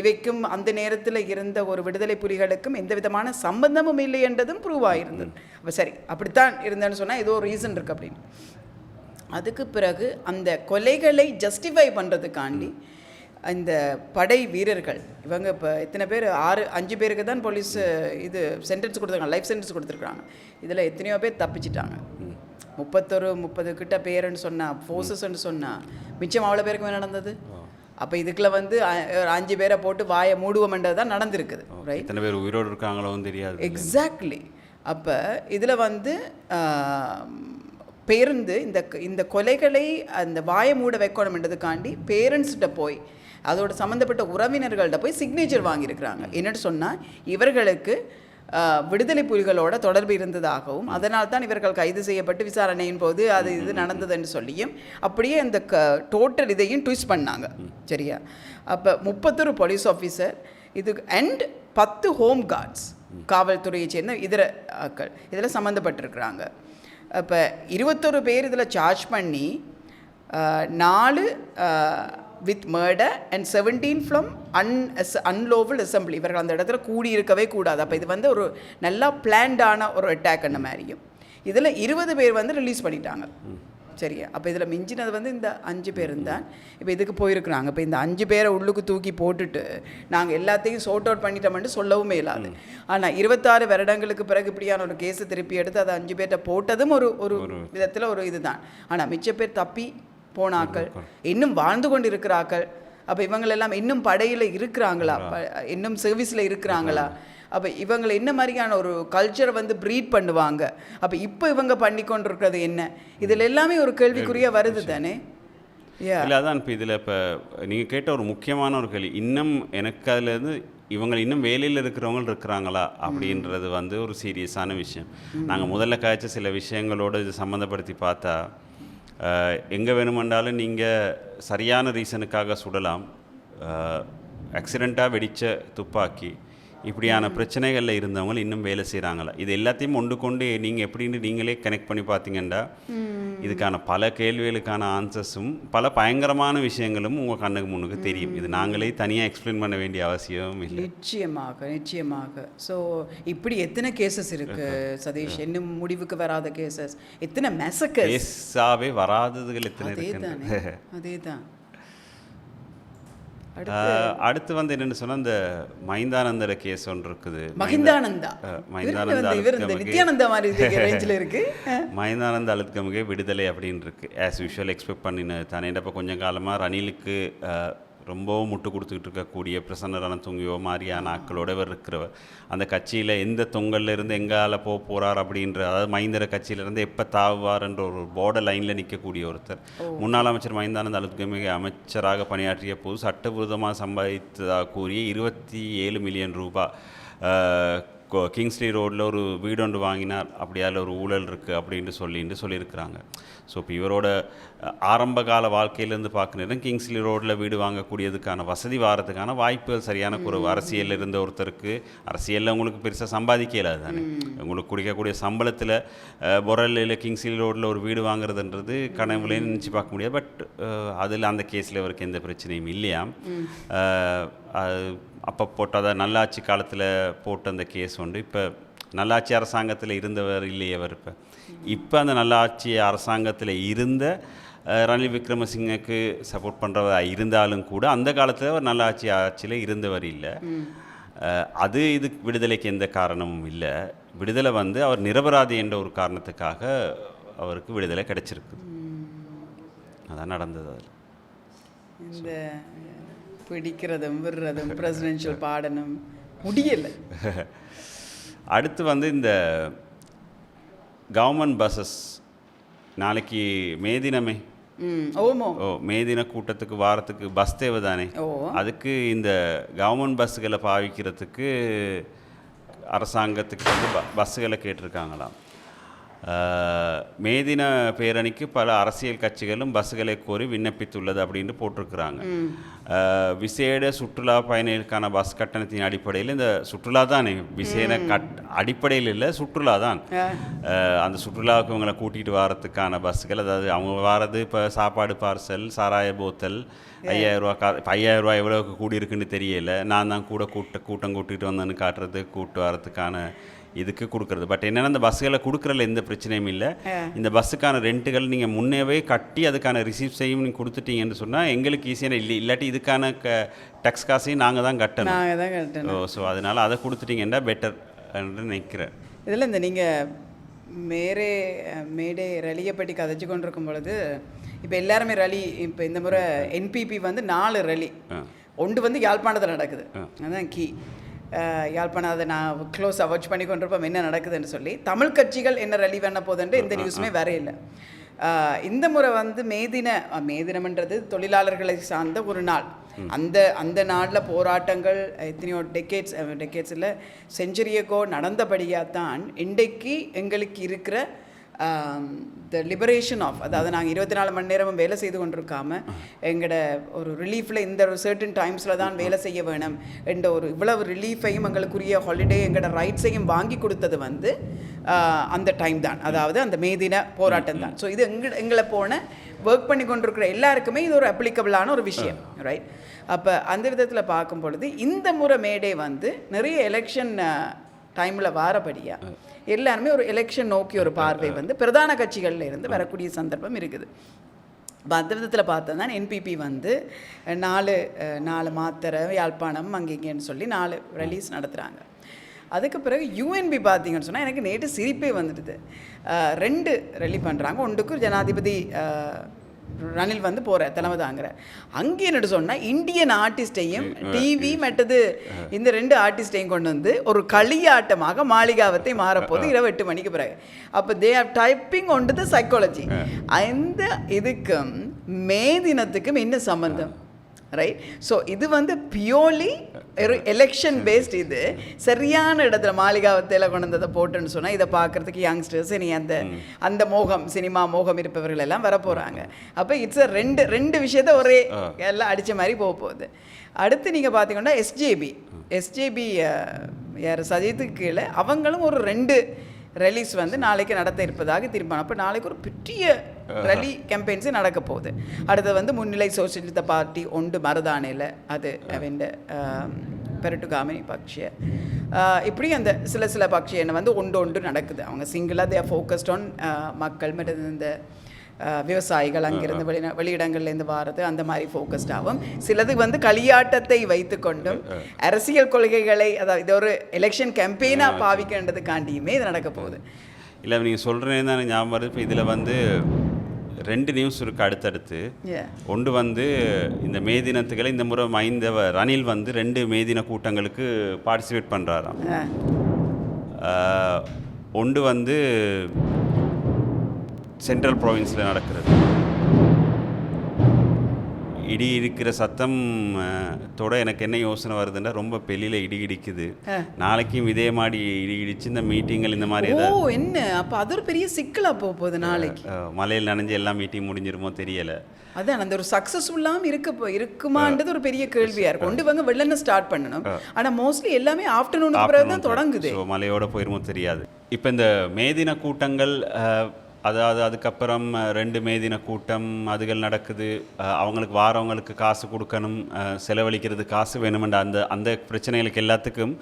இவைக்கும் அந்த நேரத்தில் இருந்த ஒரு விடுதலை புலிகளுக்கும் எந்த விதமான சம்பந்தமும் இல்லை என்றதும் ப்ரூவ் ஆகிருந்தது. அப்போ சரி, அப்படித்தான் இருந்தேன்னு சொன்னால் ஏதோ ஒரு ரீசன் இருக்குது அப்படின்னு. அதுக்கு பிறகு அந்த கொலைகளை ஜஸ்டிஃபை பண்ணுறதுக்காண்டி இந்த படை வீரர்கள் இவங்க இப்போ எத்தனை பேர் 5 பேருக்கு தான் போலீஸ் இது சென்டென்ஸ் கொடுத்துருக்காங்க, லைஃப் சென்டென்ஸ் கொடுத்துருக்குறாங்க. இதில் எத்தனையோ பேர் தப்பிச்சிட்டாங்க. 30 கிட்ட பேருன்னு சொன்னால், ஃபோர்ஸஸ்ன்னு சொன்னால், மிச்சம் அவ்வளோ பேருக்கு நடந்தது. அப்போ இதுக்குள்ள வந்து 5 பேரை போட்டு வாயை மூடுவோம்ன்றது தான் நடந்திருக்குது. ரைட், எத்தனை பேர் உயிரோடு இருக்காங்களோ தெரியாது. எக்ஸாக்ட்லி. அப்போ இதில் வந்து பேருந்து இந்த கொலைகளை அந்த வாயை மூட வைக்கணும்ன்றதுக்காண்டி பேரண்ட்ஸ்கிட்ட போய் அதோட சம்மந்தப்பட்ட உறவினர்கள்ட்ட போய் சிக்னேச்சர் வாங்கியிருக்கிறாங்க. என்னென்னு சொன்னால், இவர்களுக்கு விடுதலை புலிகளோட தொடர்பு இருந்ததாகவும் அதனால் தான் இவர்கள் கைது செய்யப்பட்டு விசாரணையின் போது இது நடந்ததுன்னு சொல்லியும் அப்படியே அந்த டோட்டல் இதையும் ட்விஸ்ட் பண்ணாங்க. சரியா? அப்போ 31 போலீஸ் ஆஃபீஸர் இது அண்ட் 10 ஹோம் கார்ட்ஸ், காவல்துறையை சேர்ந்த இதர ஆட்கள் இதில் சம்மந்தப்பட்டிருக்கிறாங்க. அப்போ 21 பேர் இதில் சார்ஜ் பண்ணி 4 with murder and 17 from unlawful assembly. இவர்கள் அந்த இடத்துல கூடியிருக்கவே கூடாது. அப்போ இது வந்து ஒரு நல்லா பிளான்டான ஒரு அட்டாக் அந்த மாதிரியும். இதில் 20 பேர் வந்து ரிலீஸ் பண்ணிட்டாங்க. சரியா? அப்போ இதில் மிஞ்சினது வந்து இந்த 5 பேர் தான் இப்போ இதுக்கு போயிருக்கிறாங்க. இப்போ இந்த 5 பேரை உள்ளுக்கு தூக்கி போட்டுட்டு நாங்கள் எல்லாத்தையும் சோர்ட் அவுட் பண்ணிட்டோம்னு சொல்லவும் இல்லாது. ஆனால் 26 வருடங்களுக்கு பிறகு இப்படியான ஒரு கேஸை திருப்பி எடுத்து அதை 5 பேர்கிட்ட போட்டதும் ஒரு விதத்தில் ஒரு இதுதான். ஆனால் மிச்ச பேர் தப்பி போனாக்கள், இன்னும் வாழ்ந்து கொண்டு இருக்கிறாக்கள். அப்போ இவங்களெல்லாம் இன்னும் படையில் இருக்கிறாங்களா, இன்னும் சர்வீஸில் இருக்கிறாங்களா? அப்போ இவங்களை என்ன மாதிரியான ஒரு கல்ச்சரை வந்து ப்ரீட் பண்ணுவாங்க? அப்போ இப்போ இவங்க பண்ணி கொண்டிருக்கிறது என்ன? இதில் எல்லாமே ஒரு கேள்விக்குறியாக வருது தானே? இல்லை, அதான் இப்போ இதில் இப்போ நீங்கள் கேட்ட ஒரு முக்கியமான ஒரு கேள்வி, இன்னும் எனக்கு அதுலேருந்து இவங்க இன்னும் வேலையில் இருக்கிறவங்க இருக்கிறாங்களா அப்படின்றது வந்து ஒரு சீரியஸான விஷயம். நாங்கள் முதல்ல காய்ச்ச சில விஷயங்களோடு இது சம்மந்தப்படுத்தி பார்த்தா, எங்கே வேணுமென்றாலும் நீங்கள் சரியான ரீசனுக்காக சுடலாம், ஆக்சிடெண்ட்டாக வெடித்த துப்பாக்கி, இப்படியான பிரச்சனைகளில் இருந்தவங்க இன்னும் வேலை செய்கிறாங்களா? இது எல்லாத்தையும் ஒன்று கொண்டு நீங்கள் எப்படின்னு நீங்களே கனெக்ட் பண்ணி பார்த்தீங்கன்னா, இதுக்கான பல கேள்விகளுக்கான ஆன்சர்ஸும் பல பயங்கரமான விஷயங்களும் உங்கள் கண்ணுக்கு முன்னுக்கு தெரியும். இது நாங்களே தனியாக எக்ஸ்பிளைன் பண்ண வேண்டிய அவசியம் இல்லை. நிச்சயமாக. ஸோ இப்படி எத்தனை கேசஸ் இருக்கு சதீஷ், இன்னும் முடிவுக்கு வராத கேசஸ், எத்தனை மெசக்கஸ், கேஸாகவே வராததுகள் எத்தனை இருக்கு. அதேதான். அடுத்து வந்து என்னென்னு சொன்னால் இந்த மைந்தானந்தர கேஸ் ஒன்று இருக்குது. மஹிந்தானந்தா நித்யானந்தா மாதிரி ரேஞ்சில் இருக்கு. மைந்தானந்த அழுத்கமுகே விடுதலை அப்படின்னு இருக்கு. ஆஸ் யூஷுவல் எக்ஸ்பெக்ட் பண்ணினது தானே. இப்போ கொஞ்சம் காலமாக ரணிலுக்கு ரொம்பவும் முட்டு கொடுத்துக்கிட்டு இருக்கக்கூடிய பிரசன்னரான தொங்கியோ மாதிரியான ஆக்களோட இவர் இருக்கிறவர். அந்த கட்சியில் எந்த தொங்கல்ல இருந்து எங்கால போகிறார் அப்படின்ற, அதாவது மைந்தர கட்சியிலேருந்து எப்போ தாவுவார்ன்ற ஒரு பார்டர் லைனில் நிற்கக்கூடிய ஒருத்தர். முன்னாள் அமைச்சர் மைந்தானந்த அழுத்கமுகே அமைச்சராக பணியாற்றிய போது சட்டவிரோதமாக சம்பாதித்ததாக கூறிய 27 மில்லியன் ரூபாய் கிங்ஸ்லி ரோடில் ஒரு வீடு ஒன்று வாங்கினார், அப்படியால் ஒரு ஊழல் இருக்குது அப்படின்ட்டு சொல்லியிருக்கிறாங்க. ஸோ இப்போ இவரோட ஆரம்ப கால வாழ்க்கையிலேருந்து பார்க்கணும், கிங்ஸ்லி ரோடில் வீடு வாங்கக்கூடியதுக்கான வசதி வாரத்துக்கான வாய்ப்புகள் சரியான குறைவு. அரசியலில் இருந்த ஒருத்தருக்கு அரசியலில் உங்களுக்கு பெருசாக சம்பாதிக்க இல்லாது தானே. உங்களுக்கு குடிக்கக்கூடிய சம்பளத்தில் பொரலில் கிங்ஸ்லி ரோடில் ஒரு வீடு வாங்குறதுன்றது கனவுலேன்னு நினச்சி பார்க்க முடியாது. பட் அதில் அந்த கேஸில் அவருக்கு எந்த பிரச்சனையும் இல்லையா. அப்போ போட்டால் தான் நல்லாட்சி காலத்தில் போட்ட அந்த கேஸ் உண்டு. இப்போ நல்லாட்சி அரசாங்கத்தில் இருந்தவர் இல்லையே அவர். இப்போ அந்த நல்லாட்சி அரசாங்கத்தில் இருந்த ரணில் விக்ரமசிங்கக்கு சப்போர்ட் பண்ணுறவர் இருந்தாலும் கூட அந்த காலத்தில் அவர் ஆட்சியில் இருந்தவர் இல்லை. அது இது விடுதலைக்கு எந்த காரணமும் இல்லை. விடுதலை வந்து அவர் நிரபராதி என்ற ஒரு காரணத்துக்காக அவருக்கு விடுதலை கிடைச்சிருக்கு. அதான் நடந்தது. அதில் இந்த பிடிக்கிறதும் விடுறதும் பிரசிடென்ஷியல் பாடணும் முடியலை. அடுத்து வந்து இந்த கவர்மெண்ட் பஸ்ஸஸ் நாளைக்கு மேதினமே மேதின கூட்டத்துக்கு வாரத்துக்கு பஸ் தேவை தானே. அதுக்கு இந்த கவர்மெண்ட் பஸ்ஸுகளை பாவிக்கிறதுக்கு அரசாங்கத்துக்கு வந்து பஸ்ஸுகளை கேட்டிருக்காங்களாம். மேதின பேரணிக்கு பல அரசியல் கட்சிகளும் பஸ்ஸுகளை கோரி விண்ணப்பித்துள்ளது அப்படின்னு போட்டிருக்கிறாங்க. விசேட சுற்றுலா பயணிகளுக்கான பஸ் கட்டணத்தின் அடிப்படையில் இந்த சுற்றுலா தானே விசேட அடிப்படையில் இல்லை, சுற்றுலா தான். அந்த சுற்றுலாவுக்கு இவங்களை கூட்டிகிட்டு வரத்துக்கான பஸ்ஸுகள், அதாவது அவங்க வாரது இப்போ சாப்பாடு பார்சல், சாராய போத்தல், 5000 ரூபா. இப்போ 5000 ரூபா எவ்வளோக்கு கூடியிருக்குன்னு தெரியல. நான் தான் கூட்டம் கூட்டிகிட்டு வந்தேன்னு காட்டுறது, கூப்பிட்டு வரத்துக்கான இதுக்கு கொடுக்குறது. பட் என்னென்னா இந்த பஸ்ஸுகளை கொடுக்குறதுல எந்த பிரச்சனையும் இல்லை. இந்த பஸ்ஸுக்கான ரெண்ட்டுகள் நீங்கள் முன்னேவே கட்டி அதுக்கான ரிசீப்ட்ஸையும் நீங்கள் கொடுத்துட்டீங்கன்னு சொன்னால் எங்களுக்கு ஈஸியான இல்லாட்டி இதுக்கான டேக்ஸ் காசையும் நாங்கள் தான் கட்டணும். ஸோ அதனால் அதை கொடுத்துட்டீங்கன்னா பெட்டர் என்று நினைக்கிறேன். இதில் இந்த நீங்கள் மேடே ரலியை பற்றி கதைச்சு கொண்டிருக்கும் பொழுது இப்போ எல்லாருமே ரலி, இப்போ இந்த முறை என்பிபி வந்து 4 ரலி, ஒன்று வந்து யாழ்ப்பாணத்தில் நடக்குது, அதுதான் கீ. யாழ்ப்பாணம் அதை நான் க்ளோஸாக வாட்ச் பண்ணி கொண்டிருப்போம் என்ன நடக்குதுன்னு சொல்லி. தமிழ் கட்சிகள் என்ன ரலி பண்ண போதுன்ட்டு எந்த நியூஸுமே வரையில்லை. இந்த முறை வந்து மேதினம்ன்றது தொழிலாளர்களை சார்ந்த ஒரு நாள். அந்த நாளில் போராட்டங்கள் எத்தனையோ டெக்கேட்ஸில் செஞ்சுரியக்கோ நடந்தபடியாக தான் இன்றைக்கு எங்களுக்கு இருக்கிற த லிபரேஷன் ஆஃப், அதாவது நாங்கள் 24 மணி நேரமும் வேலை செய்து கொண்டிருக்காமல் எங்களோட ஒரு ரிலீஃபில் இந்த ஒரு சர்டன் டைம்ஸில் தான் வேலை செய்ய வேணும் என்ற ஒரு இவ்வளவு ரிலீஃபையும் எங்களுக்குரிய ஹாலிடே எங்களோட ரைட்ஸையும் வாங்கி கொடுத்தது வந்து அந்த டைம் தான், அதாவது அந்த மேதின போராட்டம் தான். ஸோ இது எங்களை போன ஒர்க் பண்ணி கொண்டிருக்கிற எல்லாருக்குமே இது ஒரு அப்ளிகபிளான ஒரு விஷயம், ரைட்? அப்போ அந்த விதத்தில் பார்க்கும் பொழுது இந்த முறை மேடே வந்து நிறைய எலெக்ஷன் டைமில் வாரபடியாக எல்லாருமே ஒரு எலெக்ஷன் நோக்கி ஒரு பார்வை வந்து பிரதான கட்சிகளில் இருந்து வரக்கூடிய சந்தர்ப்பம் இருக்குது. அந்த விதத்தில் பார்த்தா தான் என்பிபி வந்து 4 மாத்திரை யாழ்ப்பாணம் அங்கேங்கன்னு சொல்லி 4 ரிலீஸ் நடத்துகிறாங்க. அதுக்கு பிறகு யூஎன்பி பார்த்தீங்கன்னு சொன்னால் எனக்கு நேற்று சிரிப்பே வந்துடுது. 2 ரெலி பண்ணுறாங்க. ஒன்றுக்கு ஜனாதிபதி ரணில் வந்து போகிற தலைமை தாங்கிற. அங்கே என்னட்டு சொன்னால் இந்தியன் ஆர்டிஸ்டையும் டிவி மற்றது இந்த 2 ஆர்டிஸ்டையும் கொண்டு வந்து ஒரு களியாட்டமாக மாளிகாவத்தை மாறப்போது 28 மணிக்கு பிறகு. அப்போ they are typing one to the psychology. அந்த இதுக்கும் மே தினத்துக்கும் என்ன சம்பந்தம், ரைட்? ஸோ இது வந்து பியோர்லி எலெக்ஷன் பேஸ்ட். இது சரியான இடத்துல மாளிகாவத்தையில் கொண்டு வந்ததை போட்டுன்னு சொன்னால் இதை பார்க்குறதுக்கு யங்ஸ்டர்ஸ் இனி அந்த மோகம், சினிமா மோகம் இருப்பவர்கள் எல்லாம் வரப்போகிறாங்க. அப்போ இட்ஸ் ரெண்டு விஷயத்த ஒரே எல்லாம் அடித்த மாதிரி போகுது. அடுத்து நீங்கள் பார்த்தீங்கன்னா எஸ்ஜேபி யார் சஜித்துக்கு கீழே அவங்களும் ஒரு 2 ரெலிஸ் வந்து நாளைக்கு நடத்த இருப்பதாக தீர்மானம். அப்போ நாளைக்கு ஒரு பெரிய ரலி கேம்பெயின்ஸே நடக்க போகுது. அடுத்தது வந்து முன்னிலை சோசியலிச பார்ட்டி ஒன்று மருதானையில் அது அவண்ட பெருட்டுகாமினி பக்ஷிய இப்படி அந்த சில பக்ஷியனை வந்து ஒன்று நடக்குது. அவங்க சிங்கிளாக தே ஃபோக்கஸ்ட் ஆன் மக்கள் மற்றும் இந்த விவசாயிகள் அங்கிருந்து வெளியிடங்கள்லேருந்து வாரது அந்த மாதிரி ஃபோக்கஸ்ட் ஆகும். சிலது வந்து களியாட்டத்தை வைத்து கொண்டும் அரசியல் கொள்கைகளை, அதாவது இது ஒரு எலெக்ஷன் கேம்பெயினாக பாவிக்கின்றதுக்காண்டியுமே இது நடக்க போகுது. இல்லை நீங்கள் சொல்கிறேன்னு தான் ஞாபகம் வருது. இப்போ இதில் வந்து 2 நியூஸ் இருக்குது அடுத்தடுத்து. ஒன்று வந்து இந்த மே தினத்துக்களை இந்த முறை ரணில் வந்து 2 மே தின கூட்டங்களுக்கு பார்ட்டிசிபேட் பண்ணுறாராம். ஒன்று வந்து சென்ட்ரல் ப்ராவின்ஸில் நடக்கிறது. இடி இருக்கிற சத்தம் தோட எனக்கு என்ன யோசனை வருதுன்னா, ரொம்ப பெல்லியில் இடி இடிக்குது. நாளைக்கும் இதே மாதிரி இடி இடிச்சு இந்த மீட்டிங்கள் இந்த மாதிரி என்ன அப்போ அது ஒரு பெரிய சிக்கலாக போகுது. நாளைக்கு மலையில் நனைஞ்சு எல்லா மீட்டிங் முடிஞ்சிருமோ தெரியலை. அதான் அந்த ஒரு சக்ஸஸ்ஃபுல்லாமல் இருக்குமான்றது ஒரு பெரிய கேள்வியாக இருக்கும். கொண்டு வாங்க வெள்ளன்னு ஸ்டார்ட் பண்ணணும். ஆனால் மோஸ்ட்லி எல்லாமே ஆஃப்டர்நூனுக்கு பிறகு தான் தொடங்குது. ஸோ மலையோட போயிருமோ தெரியாது. இப்போ இந்த மேதின கூட்டங்கள், அதாவது அதுக்கப்புறம் 2 மே தின கூட்டம் அதுகள் நடக்குது. அவங்களுக்கு வாரவங்களுக்கு காசு கொடுக்கணும், செலவழிக்கிறது காசு வேணுமென்ற அந்த பிரச்சனைகளுக்கு எல்லாத்துக்கும்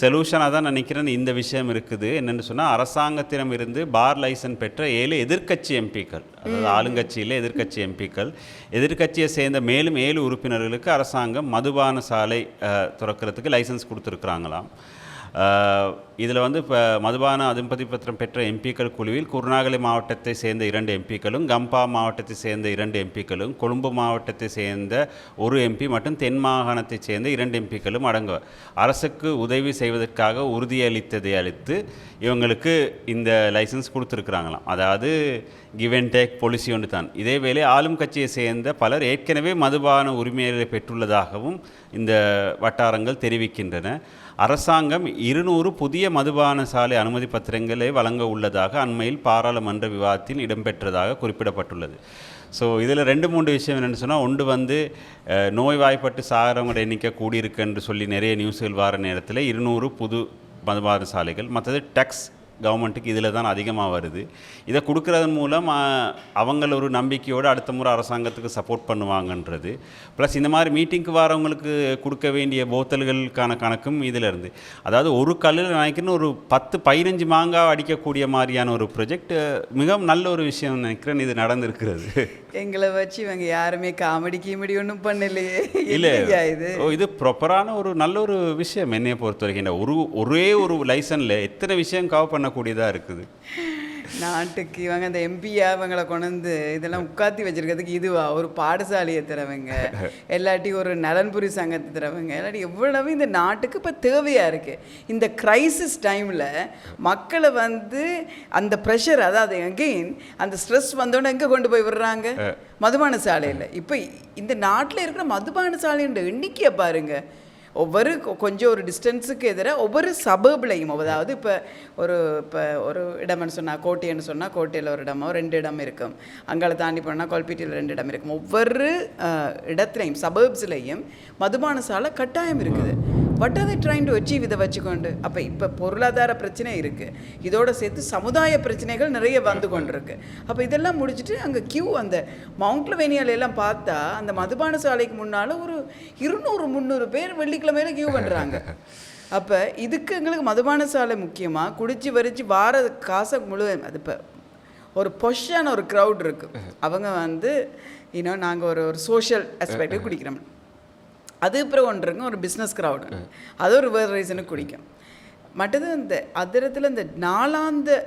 சொல்யூஷனாக தான் நினைக்கிறேன் இந்த விஷயம் இருக்குது. என்னென்னு சொன்னால், அரசாங்கத்திடம் இருந்து பார் லைசன்ஸ் பெற்ற 7 எதிர்க்கட்சி எம்பிக்கள், அதாவது ஆளுங்கட்சியில் எதிர்க்கட்சி எம்பிக்கள், எதிர்க்கட்சியை சேர்ந்த மேலும் 7 உறுப்பினர்களுக்கு அரசாங்கம் மதுபான சாலை திறக்கிறதுக்கு லைசன்ஸ் கொடுத்துருக்குறாங்களாம். இதில் வந்து இப்போ மதுபான அனுமதி பத்திரம் பெற்ற எம்பிக்கள் குழுவில் குருநாகலை மாவட்டத்தை சேர்ந்த 2 எம்பிக்களும், கம்பா மாவட்டத்தை சேர்ந்த 2 எம்பிக்களும், கொழும்பு மாவட்டத்தை சேர்ந்த 1 எம்பி மற்றும் தென் மாகாணத்தை சேர்ந்த 2 எம்பிக்களும் அடங்குவார். அரசுக்கு உதவி செய்வதற்காக உறுதியளித்ததை அளித்து இவங்களுக்கு இந்த லைசன்ஸ் கொடுத்துருக்குறாங்களாம். அதாவது கிவ் அண்ட் டேக் பாலிசி ஒன்று தான். இதேவேளை ஆளும் கட்சியை சேர்ந்த பலர் ஏற்கனவே மதுபான உரிமைகளை பெற்றுள்ளதாகவும் இந்த வட்டாரங்கள் தெரிவிக்கின்றன. அரசாங்கம் 200 புதிய மதுபான சாலை அனுமதி பத்திரங்களை வழங்க உள்ளதாக அண்மையில் பாராளுமன்ற விவாதத்தில் இடம்பெற்றதாக குறிப்பிடப்பட்டுள்ளது. ஸோ இதில் 2-3 விஷயம் என்னென்னு சொன்னால், ஒன்று வந்து நோய்வாய்ப்பட்டு சாகிறவங்களோட எண்ணிக்கை கூடியிருக்கு என்று சொல்லி நிறைய நியூஸ்கள் வர நேரத்தில் 200 புது மதுபான சாலைகள். மற்றது டேக்ஸ் கவர்மெண்ட்டுக்கு இதில் தான் அதிகமாக வருது. இதை கொடுக்குறதன் மூலம் அவங்கள ஒரு நம்பிக்கையோடு அடுத்த முறை அரசாங்கத்துக்கு சப்போர்ட் பண்ணுவாங்கன்றது. ப்ளஸ் இந்த மாதிரி மீட்டிங்க்கு வரவங்களுக்கு கொடுக்க வேண்டிய போத்தல்களுக்கான கணக்கும் இதில் இருந்து, அதாவது ஒரு கல்லில் நினைக்கிறேன்னு ஒரு 10-15 மாங்காய் அடிக்கக்கூடிய மாதிரியான ஒரு ப்ரொஜெக்ட் மிகவும் நல்ல ஒரு விஷயம் நினைக்கிறேன் இது நடந்திருக்கிறது. எங்களை வச்சு இவங்க யாருமே காமெடி கீமெடி ஒன்றும் பண்ணலையே. இல்லை, இது ப்ராப்பரான ஒரு நல்ல ஒரு விஷயம் என்னையை பொறுத்த வரைக்கும். ஒரே ஒரு லைசன்ஸில் எத்தனை விஷயம் கவர் பண்ணக்கூடியதாக இருக்குது. நாட்டுக்கு இவங்க அந்த எம்பியா இவங்களை கொண்டு இதெல்லாம் உட்காத்தி வச்சிருக்கிறதுக்கு இதுவா ஒரு பாடசாலையை தரவங்க, எல்லாட்டி ஒரு நலன்புரி சங்கத்தை தரவங்க, இல்லாட்டி எவ்வளவு இந்த நாட்டுக்கு இப்போ தேவையாக இருக்குது. இந்த கிரைசிஸ் டைமில் மக்களை வந்து அந்த ப்ரெஷர், அதாவது எகெயின் அந்த ஸ்ட்ரெஸ் வந்தோடனே எங்கே கொண்டு போய் விடுறாங்க? மதுபான சாலையில். இப்போ இந்த நாட்டில் இருக்கிற மதுபான சாலைன்ற எண்ணிக்கையை பாருங்கள். கொஞ்சம் ஒரு டிஸ்டன்ஸுக்கு எதிராக ஒவ்வொரு சபர்ப்லையும், அதாவது இப்போ ஒரு இடம்னு சொன்னால் கோட்டைன்னு சொன்னால் கோட்டையில் ஒரு இடமோ 2 இடம் இருக்கும், அங்கே தாண்டி போனால் கொல்பீட்டியில் 2 இடம் இருக்கும். ஒவ்வொரு இடத்துலையும் சபர்ப்ஸ்லையும் மதுபான சாலை கட்டாயம் இருக்குது. பட் அதை ட்ரைன் டு அச்சீவ் இதை வச்சுக்கொண்டு. அப்போ இப்போ பொருளாதார பிரச்சனை இருக்குது, இதோடு சேர்த்து சமுதாய பிரச்சனைகள் நிறைய வந்து கொண்டிருக்கு. அப்போ இதெல்லாம் முடிச்சுட்டு அங்கே கியூ அந்த மவுண்ட் வெனியாலெல்லாம் பார்த்தா அந்த மதுபான சாலைக்கு முன்னால் ஒரு 200-300 பேர் வெள்ளிக்கிழமையில கியூ பண்ணுறாங்க. அப்போ இதுக்கு எங்களுக்கு மதுபான சாலை முக்கியமாக குடிச்சு வரிச்சு வார காசை முழுவதும் அது இப்போ ஒரு பொஷான ஒரு க்ரௌட் இருக்குது. அவங்க வந்து இன்னும் நாங்கள் ஒரு சோஷியல் ஆஸ்பெக்டுக்கு குடிக்கிறோம். அது அப்புறம் ஒன்றுங்க ஒரு பிஸ்னஸ் க்ரௌடு, அது ஒரு வேறு ரீசனுக்கு குடிக்கும். மற்றது இந்த அதிரத்தில் இந்த நாளாந்த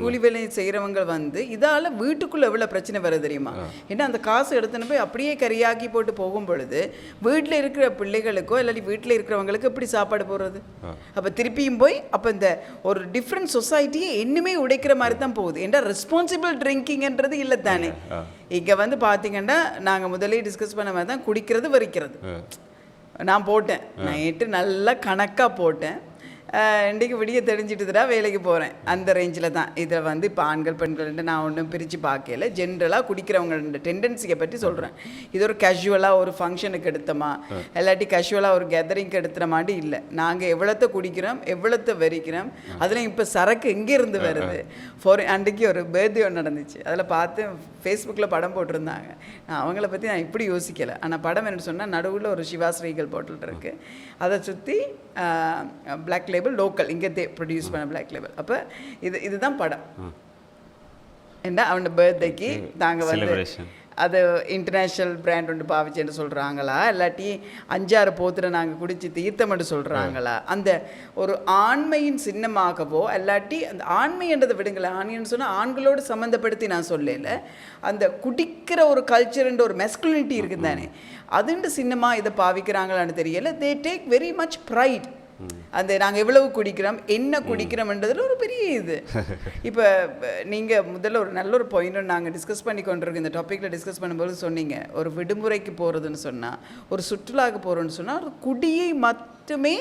கூலி வேலை செய்கிறவங்க வந்து இதால் வீட்டுக்குள்ளே எவ்வளோ பிரச்சனை வருது தெரியுமா? ஏன்னா அந்த காசு எடுத்துன்னு போய் அப்படியே கறியாக்கி போட்டு போகும் பொழுது வீட்டில் இருக்கிற பிள்ளைகளுக்கோ இல்லாட்டி வீட்டில் இருக்கிறவங்களுக்கு எப்படி சாப்பாடு போடுறது? அப்போ திருப்பியும் போய் அப்போ இந்த ஒரு டிஃப்ரெண்ட் சொசைட்டியை இன்னுமே உடைக்கிற மாதிரி தான் போகுது. ஏன்னா ரெஸ்பான்சிபிள் ட்ரிங்கிங்ன்றது இல்லை தானே. இங்கே வந்து பார்த்தீங்கன்னா நாங்கள் முதலே டிஸ்கஸ் பண்ண மாதிரி தான் குடிக்கிறது வரிக்கிறது. நான் போட்டேன், நைட்டு நல்லா கணக்காக போட்டேன். இன்றைக்கு விடிய தெரிஞ்சிட்டுதுடா வேலைக்கு போகிறேன் அந்த ரேஞ்சில் தான். இதை வந்து இப்போ ஆண்கள் பெண்கள்ன்ட்டு நான் ஒன்றும் பிரித்து பார்க்கல, ஜென்ரலாக குடிக்கிறவங்களோட டெண்டன்சியை பற்றி சொல்கிறேன். இது ஒரு கேஷுவலாக ஒரு ஃபங்க்ஷனுக்கு எடுத்தோமா இல்லாட்டி கேஷுவலாக ஒரு கேதரிங்க்கு எடுத்துகிற மாதிரி இல்லை. நாங்கள் எவ்வளோத்த குடிக்கிறோம் எவ்வளோத்த வெறிக்கிறோம். அதில் இப்போ சரக்கு எங்கேருந்து வருது. அன்றைக்கு ஒரு பர்த்டே ஒன்று நடந்துச்சு, அதில் பார்த்து ஃபேஸ்புக்கில் படம் போட்டிருந்தாங்க. நான் அவங்கள பற்றி நான் இப்படி யோசிக்கலை. ஆனால் படம் என்ன சொன்னால் நடுவில் ஒரு சிவாஸ்ரீகள் போட்டுட்டு இருக்கு, அதை சுற்றி பிளாக் லேபிள் லோக்கல் இங்கே ப்ரொடியூஸ் பண்ண பிளாக் லேபிள். அப்போ இதுதான் படம். என்ன அவனோட பர்த்டேக்கு நாங்கள் வந்து அது இன்டர்நேஷ்னல் பிராண்ட் ஒன்று பாவிச்சேன்னு சொல்கிறாங்களா இல்லாட்டி 5-6 போத்துல நாங்கள் குடிச்சு தீர்த்தம்னு சொல்கிறாங்களா. அந்த ஒரு ஆண்மையின் சின்னமாகவோ இல்லாட்டி அந்த ஆண்மைன்றதை விடுங்களேன், ஆண்மைன்னு சொன்னால் ஆண்களோடு சம்மந்தப்படுத்தி நான் சொல்லலை, அந்த குடிக்கிற ஒரு கல்ச்சருன்ற ஒரு மெஸ்குலினிட்டி இருக்குது தானே, அதுண்டு சின்னமாக இதை பாவிக்கிறாங்களான்னு தெரியலை. They take very much pride. அந்த நாங்கள் எவ்வளவு குடிக்கிறோம் என்ன குடிக்கிறோம்ன்றதுல ஒரு பெரிய இது. இப்போ நீங்கள் முதல்ல ஒரு நல்ல ஒரு பாயிண்ட் நாங்கள் டிஸ்கஸ் பண்ணி கொண்டிருக்கோம். இந்த டாப்பிக்கில் டிஸ்கஸ் பண்ணும்போது சொன்னீங்க, ஒரு விடுமுறைக்கு போகிறதுன்னு சொன்னால், ஒரு சுற்றுலாவுக்கு போகிறோன்னு சொன்னால் ஒரு குடியை மட்டுமே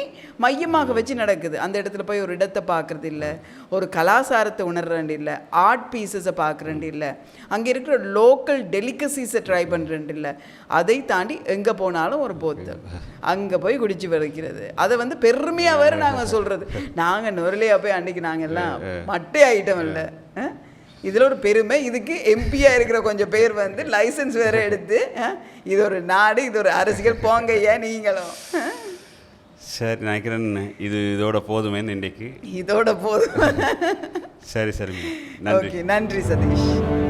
மையமாக வச்சு நடக்குது. அந்த இடத்துல போய் ஒரு இடத்தை பார்க்குறது இல்லை, ஒரு கலாச்சாரத்தை உணர்றேன் இல்லை, ஆர்ட் பீசஸை பார்க்குறேன் இல்லை, அங்கே இருக்கிற லோக்கல் டெலிகசிஸை ட்ரை பண்ணுறேன் இல்லை. அதை தாண்டி எங்கே போனாலும் ஒரு போத்தல் அங்கே போய் குடிச்சு வரைக்கிறது. அதை வந்து பெருமையாக வேறு நாங்கள் சொல்கிறது. நாங்கள் நுரலையாக போய் அன்றைக்கி நாங்கள் எல்லாம் மட்டை ஆகிட்டோம் இல்லை. இதில் ஒரு பெருமை. இதுக்கு எம்பியாக இருக்கிற கொஞ்சம் பேர் வந்து லைசன்ஸ் வேறு எடுத்து இது ஒரு நாடு இது ஒரு அரசியல் போங்கய்யா நீங்களும். சரி நினைக்கிறேன் இதோட போதுமேன்னு இன்றைக்கு இதோட போதும். சரி சரி நன்றி. ஓகே நன்றி சதீஷ்.